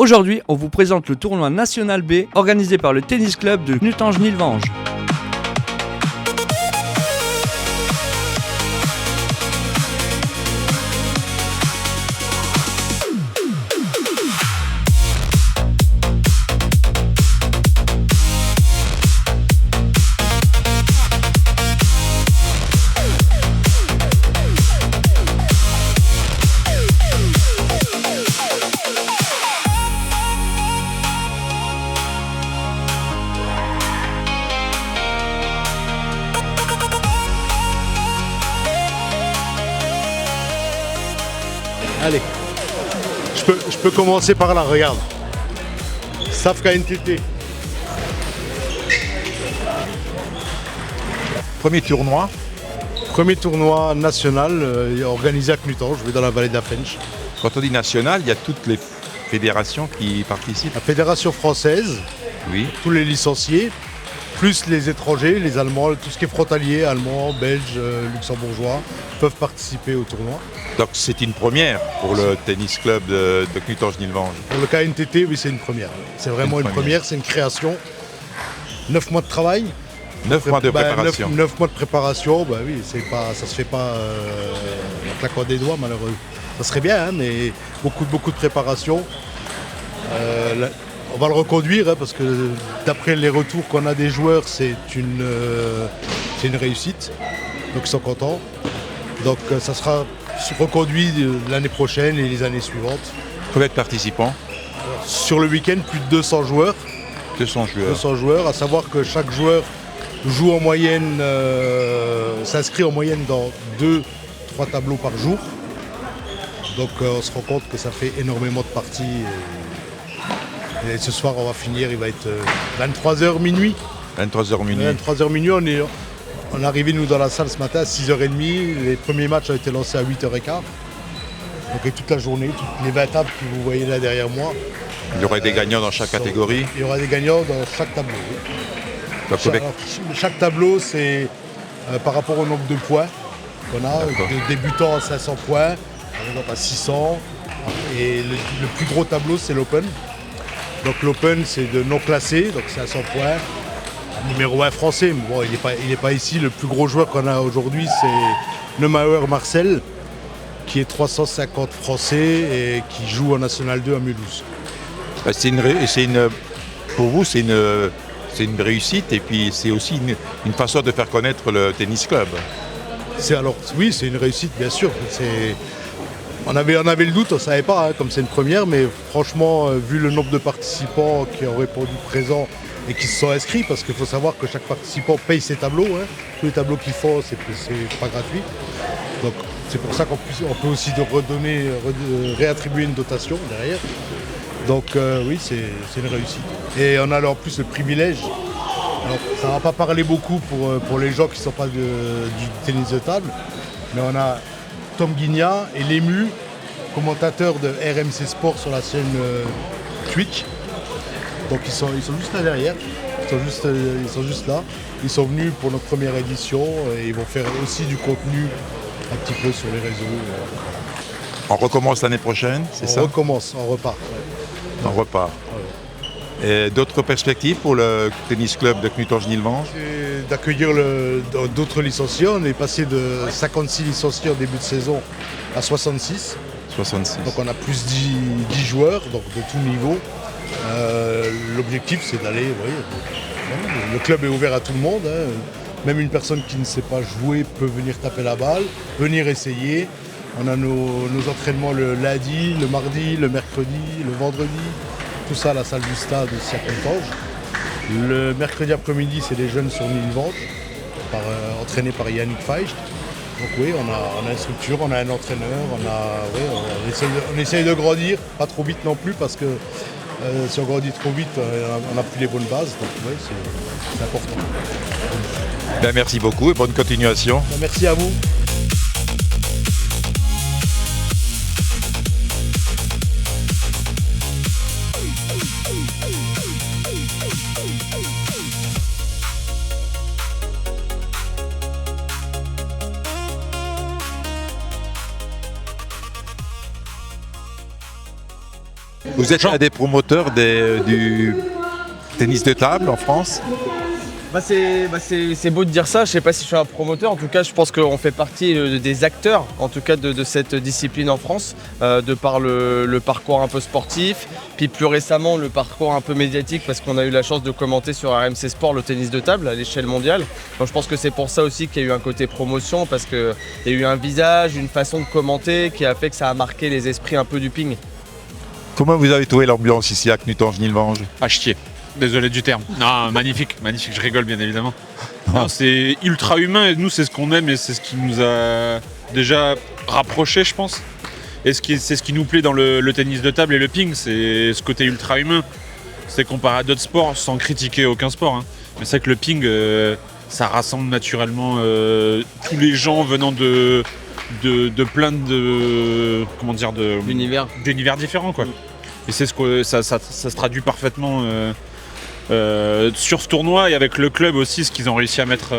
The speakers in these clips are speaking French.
Aujourd'hui, on vous présente le tournoi National B organisé par le tennis club de Knutange-Nilvange. Allez, je peux commencer par là, regarde. Safka NTT. Premier tournoi. Premier tournoi national organisé à Knutange, je vais dans la vallée de la Fench. Quand on dit national, il y a toutes les fédérations qui participent. La fédération française, Oui. tous les licenciés, plus les étrangers, les Allemands, tout ce qui est frontalier, Allemands, Belges, Luxembourgeois, peuvent participer au tournoi. Donc c'est une première pour le tennis club de Knutange-Nilvange. Pour le KNTT, oui, c'est une première. C'est vraiment une première, c'est une création. 9 mois de travail. 9 mois de préparation. 9 mois de préparation, bah oui, ça se fait pas en claquant des doigts, malheureusement. Ça serait bien, hein, mais beaucoup de préparation. On va le reconduire, hein, parce que d'après les retours qu'on a des joueurs, c'est une réussite. Donc ils sont contents. Donc ça sera reconduit l'année prochaine et les années suivantes. Combien de participants? Sur le week-end, plus de 200 joueurs. 200 joueurs. 200 joueurs, à savoir que chaque joueur joue en moyenne, s'inscrit en moyenne dans 2-3 tableaux par jour. Donc on se rend compte que ça fait énormément de parties. Et ce soir on va finir, il va être 23h minuit. 23h minuit. 23h minuit, on est arrivé nous dans la salle ce matin à 6h30. Les premiers matchs ont été lancés à 8h15. Donc et toute la journée, toutes les 20 tables que vous voyez là derrière moi. Il y aurait des gagnants dans chaque catégorie. Il y aura des gagnants dans chaque tableau. Oui. Donc, Chaque tableau, c'est par rapport au nombre de points qu'on a. De débutants à 500 points, par exemple à 600. Et le plus gros tableau, c'est l'Open. Donc l'Open, c'est de non classé, donc c'est à 100 points. Numéro 1 français, mais bon, il n'est pas ici. Le plus gros joueur qu'on a aujourd'hui, c'est Neumauer Marcel, qui est 350 français et qui joue en National 2 à Mulhouse. Pour vous, c'est une réussite et puis c'est aussi une façon de faire connaître le tennis club. Oui, c'est une réussite, bien sûr. On avait le doute, on ne savait pas, hein, comme c'est une première, mais franchement, vu le nombre de participants qui ont répondu présent et qui se sont inscrits, parce qu'il faut savoir que chaque participant paye ses tableaux. Hein. Tous les tableaux qu'ils font, c'est pas gratuit. Donc c'est pour ça qu'on peut aussi réattribuer une dotation derrière. Donc oui, c'est une réussite. Et on a en plus le privilège. Alors, ça ne va pas parler beaucoup pour les gens qui ne sont pas du tennis de table, mais on a Tom Guignat et Lému, commentateurs de RMC Sport sur la chaîne Twitch. Donc ils sont juste là derrière, ils sont juste là. Ils sont venus pour notre première édition et ils vont faire aussi du contenu un petit peu sur les réseaux. On recommence l'année prochaine, c'est ça? On recommence, on repart. On repart. Et d'autres perspectives pour le tennis club de Knutange-Nilvange? D'accueillir d'autres licenciés. On est passé de 56 licenciés en début de saison à 66. 66. Donc on a plus 10 joueurs, donc de tout niveau. L'objectif c'est d'aller, le club est ouvert à tout le monde. Hein. Même une personne qui ne sait pas jouer peut venir taper la balle, venir essayer. On a nos entraînements le lundi, le mardi, le mercredi, le vendredi. Tout ça à la salle du stade ici à Knutange. Le mercredi après-midi, c'est les jeunes sur Nilvange, entraînés par Yannick Feicht. Donc oui, on a une structure, on a un entraîneur, on essaye de grandir, pas trop vite non plus, parce que si on grandit trop vite, on n'a plus les bonnes bases. Donc oui, c'est important. Bien, merci beaucoup et bonne continuation. Merci à vous. Vous êtes un des promoteurs du tennis de table en France? C'est beau de dire ça, je sais pas si je suis un promoteur, en tout cas je pense qu'on fait partie des acteurs en tout cas de cette discipline en France, de par le parcours un peu sportif, puis plus récemment le parcours un peu médiatique parce qu'on a eu la chance de commenter sur RMC Sport le tennis de table à l'échelle mondiale. Donc je pense que c'est pour ça aussi qu'il y a eu un côté promotion, parce qu'il y a eu un visage, une façon de commenter qui a fait que ça a marqué les esprits un peu du ping. Comment vous avez trouvé l'ambiance ici à Knutange-Nilvange? À chier. Désolé du terme. Non, magnifique, magnifique, je rigole bien évidemment. Non, c'est ultra humain et nous c'est ce qu'on aime et c'est ce qui nous a déjà rapprochés, je pense. Et c'est ce qui nous plaît dans le tennis de table et le ping, c'est ce côté ultra humain. C'est comparé à d'autres sports sans critiquer aucun sport, hein. Mais c'est vrai que le ping, ça rassemble naturellement tous les gens venant de plein d'univers différents, quoi. Et c'est ce que ça se traduit parfaitement sur ce tournoi et avec le club aussi, ce qu'ils ont réussi à mettre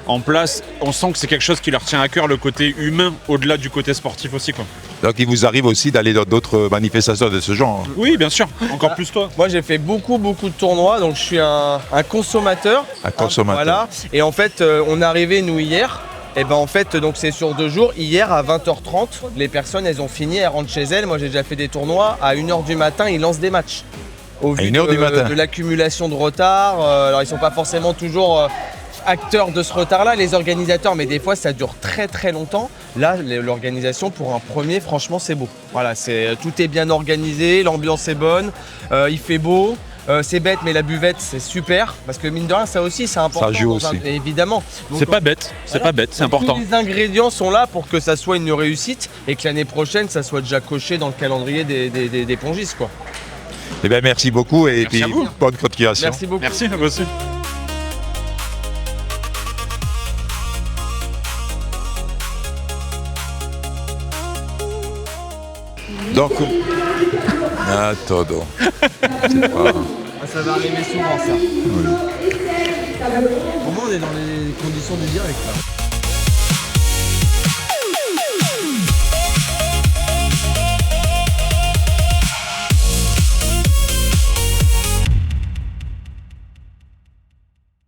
en place. On sent que c'est quelque chose qui leur tient à cœur, le côté humain au-delà du côté sportif aussi, quoi. Donc il vous arrive aussi d'aller dans d'autres manifestations de ce genre? Oui, bien sûr, encore plus toi. Moi j'ai fait beaucoup de tournois, donc je suis un consommateur. Un consommateur. Voilà. Et en fait on est arrivé nous hier. Et ben en fait donc c'est sur 2 jours. Hier à 20h30, les personnes elles ont fini, elles rentrent chez elles. Moi j'ai déjà fait des tournois, à 1h du matin ils lancent des matchs. Au vu de l'accumulation de retard, alors ils sont pas forcément toujours acteurs de ce retard-là, les organisateurs, mais des fois ça dure très longtemps. Là l'organisation pour un premier, franchement c'est beau. Voilà, tout est bien organisé, l'ambiance est bonne, il fait beau. C'est bête, mais la buvette c'est super parce que mine de rien ça aussi c'est important. Ça joue aussi. Évidemment. C'est pas bête, c'est pas bête, c'est important. Tous les ingrédients sont là pour que ça soit une réussite et que l'année prochaine ça soit déjà coché dans le calendrier des pongistes, quoi. Eh bien merci beaucoup et merci puis bonne continuation. Merci beaucoup. Merci à vous aussi. Donc, attends donc. Ça va arriver souvent ça. Au moins on est dans les conditions du direct là.